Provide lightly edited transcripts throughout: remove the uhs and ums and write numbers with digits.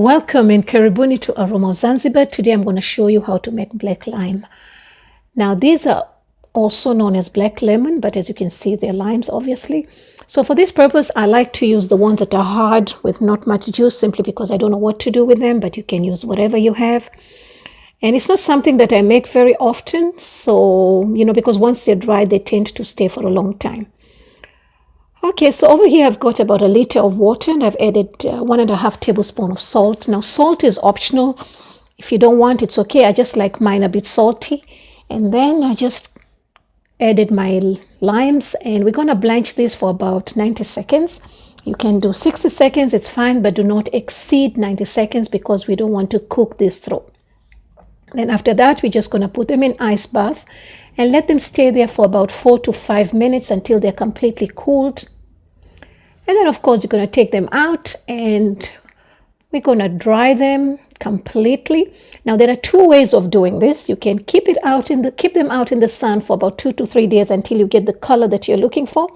Welcome in Karibuni to Aroma of Zanzibar. Today I'm going to show you how to make black lime. Now these are also known as black lemon, but as you can see they're limes obviously. So for this purpose I like to use the ones that are hard with not much juice, simply because I don't know what to do with them, but you can use whatever you have. And it's not something that I make very often, so because once they're dry they tend to stay for a long time. Okay, so over here I've got about 1 liter of water, and I've added 1.5 tablespoons of salt. Now salt is optional. If you don't want, it's okay. I just like mine a bit salty. And then I just added my limes, and we're going to blanch this for about 90 seconds. You can do 60 seconds, it's fine, but do not exceed 90 seconds because we don't want to cook this through. Then after that, we're just going to put them in ice bath and let them stay there for about 4 to 5 minutes until they're completely cooled. And then of course you're going to take them out and we're going to dry them completely. Now there are 2 ways of doing this. You can keep them out in the sun for about 2 to 3 days until you get the color that you're looking for,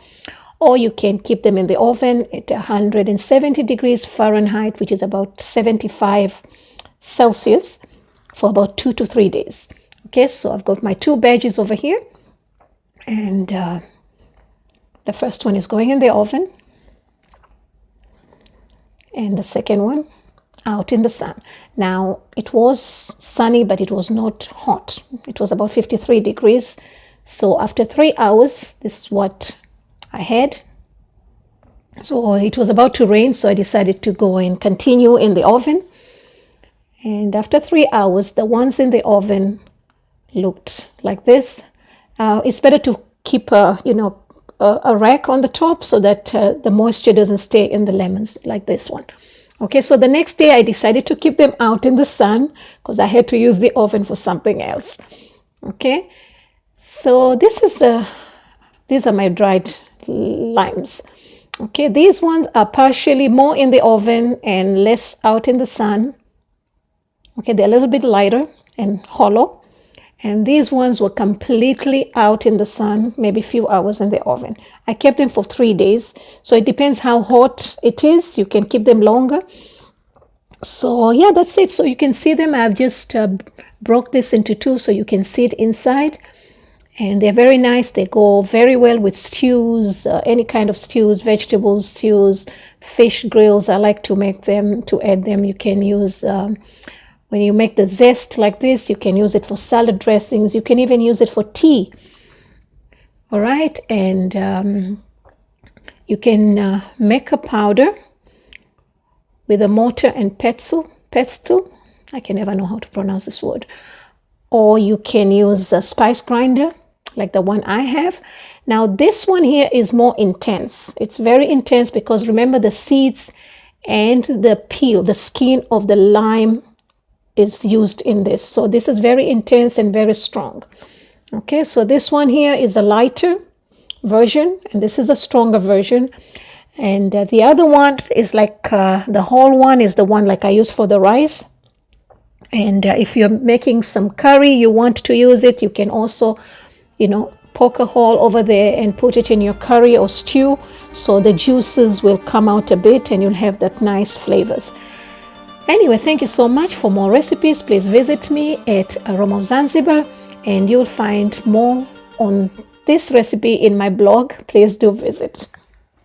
or you can keep them in the oven at 170 degrees Fahrenheit, which is about 75 Celsius, for about 2 to 3 days. Okay, so I've got my 2 badges over here, and the first one is going in the oven, and the second one out in the sun. Now it was sunny, but it was not hot. It was about 53 degrees. So after 3 hours, this is what I had. So it was about to rain, so I decided to go and continue in the oven. And after 3 hours, the ones in the oven looked like this. It's better to keep a rack on the top so that the moisture doesn't stay in the lemons like this one. Okay, so the next day I decided to keep them out in the sun because I had to use the oven for something else. Okay, so these are my dried limes. Okay, these ones are partially more in the oven and less out in the sun. Okay, they're a little bit lighter and hollow. And these ones were completely out in the sun, maybe a few hours in the oven. I kept them for 3 days. So it depends how hot it is. You can keep them longer. So yeah, that's it. So you can see them. I've just broke this into 2 so you can see it inside. And they're very nice. They go very well with stews, any kind of stews, vegetable stews, fish grills. I like to make them, to add them. You can use... when you make the zest like this, you can use it for salad dressings. You can even use it for tea. All right. And you can make a powder with a mortar and pestle. I can never know how to pronounce this word. Or you can use a spice grinder like the one I have. Now this one here is more intense. It's very intense because remember the seeds and the peel, the skin of the lime is used in this. So this is very intense and very strong. Okay, so this one here is a lighter version and this is a stronger version. And the other one is like the whole one is the one like I use for the rice. And if you're making some curry, you want to use it, you can also, poke a hole over there and put it in your curry or stew. So the juices will come out a bit and you'll have that nice flavors. Anyway, thank you so much. For more recipes, please visit me at Aroma of Zanzibar, and you'll find more on this recipe in my blog. Please do visit.